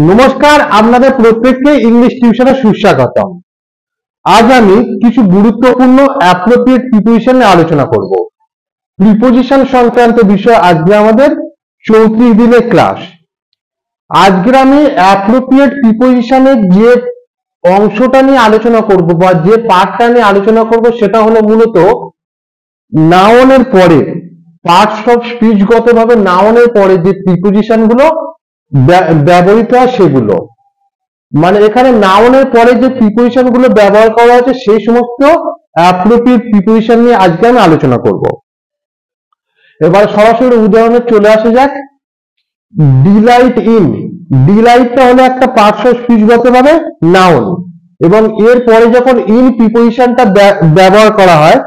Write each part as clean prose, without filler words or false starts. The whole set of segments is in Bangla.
নমস্কার, আপনাদের প্রত্যেককে ইংলিশ টিউশনে সুস্বাগতম। আজ আমি কিছু গুরুত্বপূর্ণ অ্যাপ্রোপ্রিয়েট প্রিপোজিশন নিয়ে আলোচনা করব। প্রিপোজিশন সংক্রান্ত বিষয় আজকে আমাদের 34 দিনের ক্লাস। আজকে আমি অ্যাপ্রোপ্রিয়েট প্রিপোজিশনের যে অংশটা নিয়ে আলোচনা করব বা যে পার্টটা নিয়ে আলোচনা করব সেটা হলো মূলত নাউনের পরে, পার্টস অফ স্পিচগতভাবে নাউনের পরে যে প্রিপোজিশন গুলো ব্যবহৃত হয় সেগুলো, মানে এখানে নাউনের পরে যে প্রিপোজিশন গুলো ব্যবহার করা হয়েছে সেই সমস্ত অ্যাপ্রোপ্রিয়েট প্রিপোজিশন নিয়ে আজকে আমি আলোচনা করব। এবার সরাসরি উদাহরণে চলে আসা যাক। ডিলাইট ইন, ডিলাইটটা হলো একটা পার্টস অফ স্পিচগতভাবে নাউন, এবং এর পরে যখন ইন প্রিপোজিশনটা ব্যবহার করা হয়,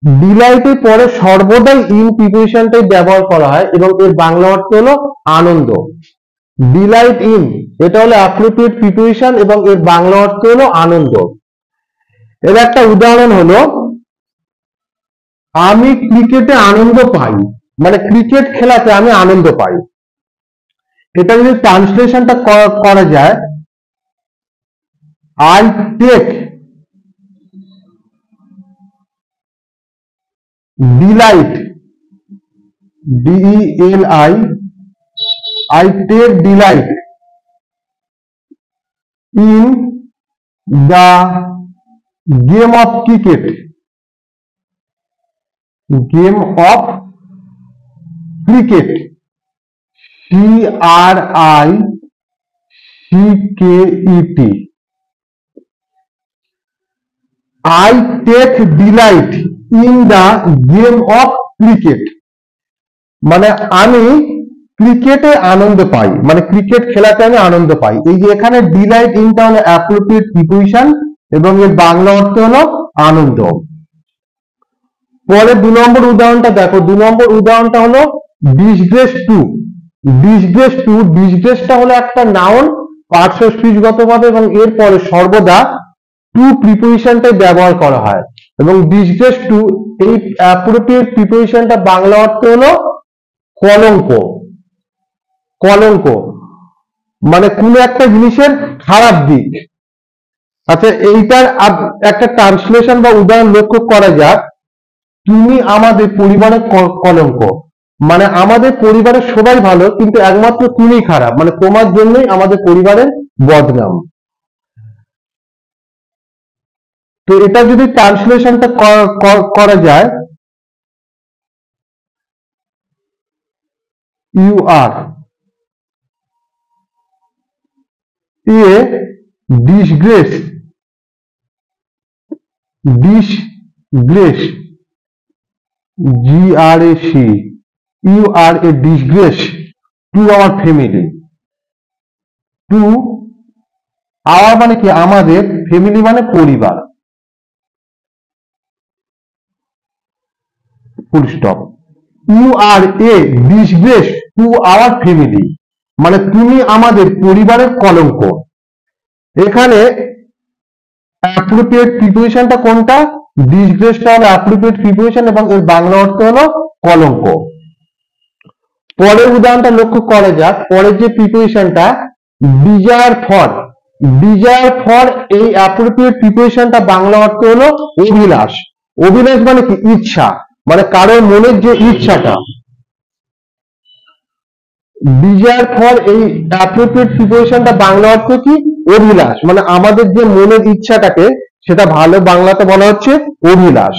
ডিলাইটের পরে সর্বদাই ইন প্রিপোজিশনটাই ব্যবহার করা হয় এবং এর বাংলা অর্থ হলো আনন্দ। ডিলাইট ইন এটা হলো অ্যাপ্রোপ্রিয়েট প্রিপোজিশন এবং এর বাংলা অর্থ হলো আনন্দ। এর একটা উদাহরণ হলো আমি ক্রিকেটে আনন্দ পাই, মানে ক্রিকেট খেলাতে আমি আনন্দ পাই। এটা যদি ট্রান্সলেশনটা করা যায়, I take delight, DELI, I take delight in the game of cricket, game of cricket, CRICKET, I take delight in the game of cricket, মানে আমি ক্রিকেটে আনন্দ পাই, মানে ক্রিকেট খেলাতে আমি আনন্দ পাই। এই যে এখানে ডিলাইট ইনটা হলো অ্যাপ্রোপ্রিয়েট প্রিপোজিশন এবং এর বাংলা অর্থ হলো আনন্দ। পরে 2 নম্বর উদাহরণটা দেখো। 2 নম্বর উদাহরণটা হলো ডিসগ্রেস টু। ডিসগ্রেস টু, ডিসগ্রেসটা হলো একটা নাউন পার্টস অফ স্পিচগতভাবে এবং এর পরে সর্বদা টু প্রিপোজিশনটাই ব্যবহার করা হয়, এবং ডিসগ্রেস টু এই অ্যাপ্রোপ্রিয়েট প্রিপোজিশনটা বাংলা অর্থ হলো কলঙ্ক। কলঙ্ক মানে কোন একটা জিনিসের খারাপ দিক। আচ্ছা, এইটার একটা ট্রান্সলেশন বা উদাহরণ লক্ষ্য করা যাক। তুমি আমাদের পরিবারের কলঙ্ক, মানে আমাদের পরিবারের সবাই ভালো কিন্তু একমাত্র তুমি খারাপ, মানে তোমার জন্যই আমাদের পরিবারের বদনাম। তো এটা যদি ট্রান্সলেশনটা করা যায়, you are a disgrace, disgrace, GRAC, you are a disgrace to our family. To our মানে কি আমাদের, ফ্যামিলি মানে পরিবার, full stop. You are a disgrace to our family, মানে তুমি আমাদের পরিবারের কলঙ্ক। এখানে অ্যাপ্রোপ্রিয়েট প্রিপোজিশনটা কোনটা? ডিসগ্রেসটা হলো অ্যাপ্রোপ্রিয়েট প্রিপোজিশন এবং এর বাংলা অর্থ হলো কলঙ্ক। পরের উদাহরণটা লক্ষ্য করা যাক। পরের যে প্রিপোজিশনটা ডিজায়ার ফর, ডিজায়ার ফর এই অ্যাপ্রোপ্রিয়েট প্রিপোজিশনটা বাংলা অর্থ হলো অভিলাষ। অভিলাষ মানে কি ইচ্ছা, মানে কারোর মনের যে ইচ্ছাটা। ডিজায়ার ফর এই অ্যাপ্রোপ্রিয়েট প্রিপোজিশনটা বাংলা অর্থ কি? অভিলাষ, মানে আমাদের যে মনের ইচ্ছাটাকে সেটা ভালো বাংলাতে বলা হচ্ছে অভিলাষ।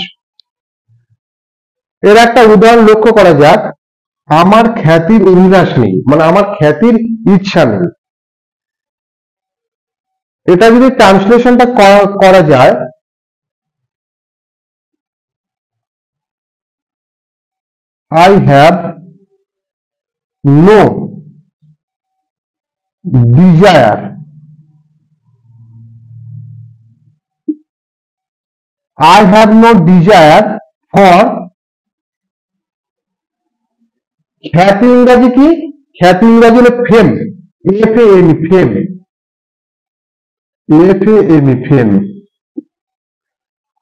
এর একটা উদাহরণ লক্ষ্য করা যাক। আমার খ্যাতির অভিলাষ নেই, মানে আমার খ্যাতির ইচ্ছা নেই। এটা যদি ট্রান্সলেশনটা করা যায়, I have no desire, I have no desire for, খ্যাতি ইংরাজি কি? খ্যাতি ইংরাজি হলো fame, FAM, fame, FAM, fame.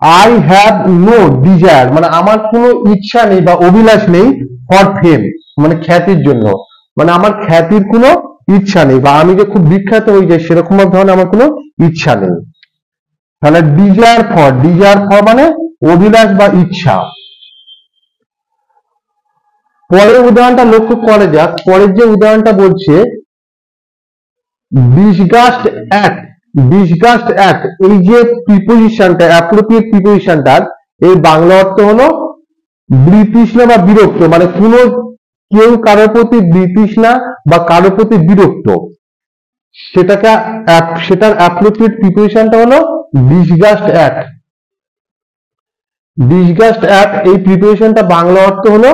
I have no desire, মানে আমার কোনো ইচ্ছা নেই বা অভিলাষ নেই ফর ফেম, মানে খ্যাতির জন্য, মানে আমার খ্যাতির কোনো ইচ্ছা নেই, বা আমি যে খুব বিখ্যাত হয়ে যাই সেরকম ধরনের আমার কোনো ইচ্ছা নেই। তাহলে ডিজায়ার ফর মানে অভিলাষ বা ইচ্ছা। পরের উদাহরণটা লক্ষ্য করা যাক। পরের যে উদাহরণটা বলছে ডিসগাস্ট অ্যাট, এই যে প্রিপোজিশনটা, অ্যাপ্রোপ্রিয়েট প্রিপোজিশনটার এই বাংলা অর্থ হলো বিতৃষ্ণা বা বিরক্ত, মানে কোনো কেউ কারোর প্রতি বিতৃষ্ণা বা কারোর প্রতি বিরক্ত, সেটার অ্যাপ্রোপ্রিয়েট প্রিপোজিশনটা হলো ডিসগাস্ট অ্যাট। এই প্রিপোজিশনটা বাংলা অর্থ হলো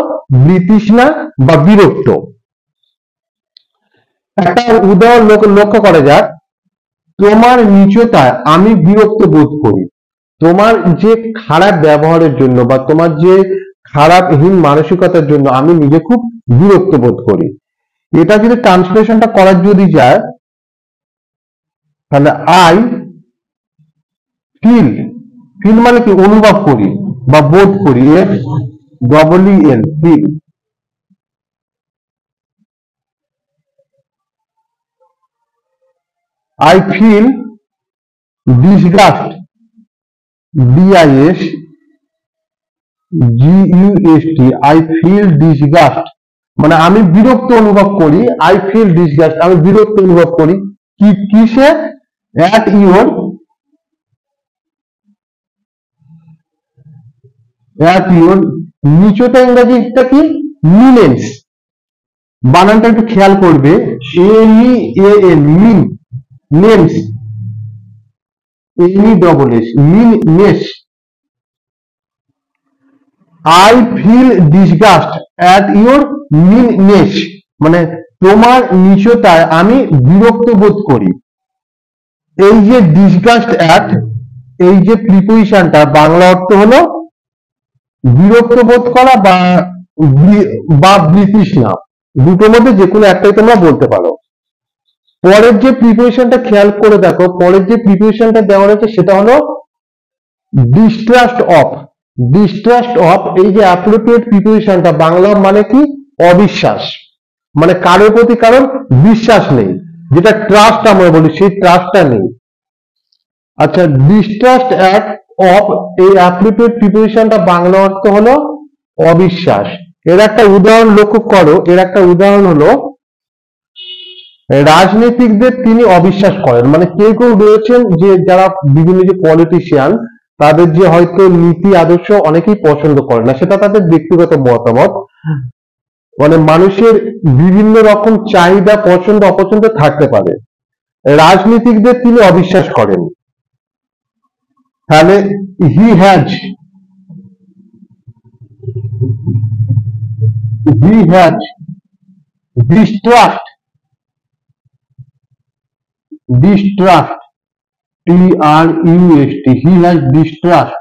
বিতৃষ্ণা বা বিরক্ত। একটা উদাহরণ লক্ষ্য করা যাক। তোমার নিচতায় আমি বিরক্ত বোধ করি। তোমার যে খারাপ ব্যবহারের জন্য বা তোমার যে খারাপহীন মানসিকতার জন্য আমি নিজে খুব বিরক্ত বোধ করি। এটা যদি ট্রান্সলেশনটা করার যদি যায় তাহলে আই ফিল মানে কি অনুভব করি বা বোধ করি, FEEL feel. I feel disgust, DISGUST, I feel disgust, মানে আমি বিরক্ত অনুভব করি। I feel disgust, আমি বিরক্ত অনুভব করি কিসে? at your নিচটা ইংরেজিটা কি? মিনেন্স, বানানটা একটু খেয়াল করবে, MEAN মিন, নেমস, MESS meanness. I feel disgust at your meanness, মানে তোমার নিচতায় আমি বিরক্ত বোধ করি। এই যে ডিসগাস্ট অ্যাট, এই যে প্রিপোজিশনটা বাংলা অর্থ হলো বিরক্ত বোধ করা বা বিতৃষ্ণা, দুটোর মধ্যে যে কোনো একটাই তোমরা বলতে পারো। পরের যে প্রিপোজিশনটা খেয়াল করে দেখো, পরের যে প্রিপোজিশনটা দেওয়া রয়েছে সেটা হলো ডিস্ট্রাস্ট অফ। এই যে অ্যাপ্রোপ্রিয়েট প্রিপোজিশনটা বাংলা মানে কি? অবিশ্বাস, মানে কারোর প্রতি কারণ বিশ্বাস নেই, যেটা ট্রাস্ট আমরা বলি সেই ট্রাস্টটা নেই। আচ্ছা, ডিস্ট্রাস্ট অফ এই অ্যাপ্রোপ্রিয়েট প্রিপোজিশনটা বাংলা অর্থ হলো অবিশ্বাস। এর একটা উদাহরণ লক্ষ্য করো, এর একটা উদাহরণ হলো রাজনীতিকদের তিনি অবিশ্বাস করেন, মানে কেউ কেউ রয়েছেন যে যারা বিভিন্ন যে পলিটিশিয়ান তাদের যে হয়তো নীতি আদর্শ অনেকেই পছন্দ করে না, সেটা তাদের ব্যক্তিগত মতামত, মানে মানুষের বিভিন্ন রকম চাহিদা পছন্দ অপছন্দ থাকতে পারে। রাজনীতিকদের তিনি অবিশ্বাস করেন, তাহলে he has distrust, TRUST, he has distrust,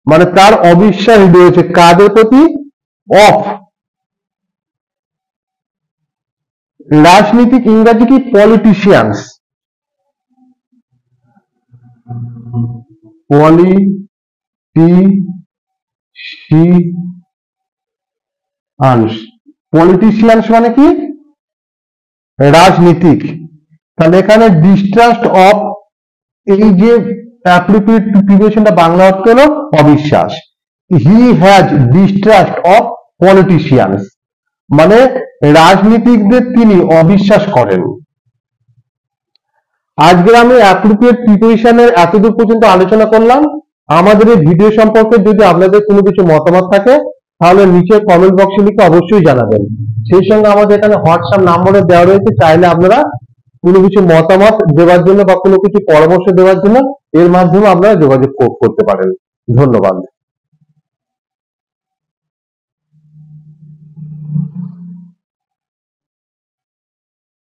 মানে তার অবিশ্বাস রয়েছে কাদের প্রতি? অফ। রাজনীতিক ইংরাজি কি? পলিটিশিয়ানস, পলিটিশিয়ানস মানে কি? রাজনীতিক। তাহলে এখানে ডিস্ট্রাস্ট অফ, এই যে অ্যাপ্রোপ্রিয়েট প্রিপোজিশনটা বাংলা অর্থ হলো অবিশ্বাস। He has distrust of politicians, মানে রাজনীতিকদের তিনি অবিশ্বাস করেন। আজকে আমি অ্যাপ্রোপ্রিয়েট প্রিপোজিশনের এতদূর পর্যন্ত আলোচনা করলাম। আমাদের এই ভিডিও সম্পর্কে যদি আপনাদের কোনো কিছু মতামত থাকে তাহলে নিচে কমেন্ট বক্সে লিখে অবশ্যই জানাবেন। সেই সঙ্গে আমাদের এখানে হোয়াটসঅ্যাপ নাম্বারে দেওয়া রয়েছে, চাইলে আপনারা কোনো কিছু মতামত দেওয়ার জন্য বা কোনো কিছু পরামর্শ দেওয়ার জন্য এর মাধ্যমে আপনারা যোগাযোগ করতে পারেন। ধন্যবাদ।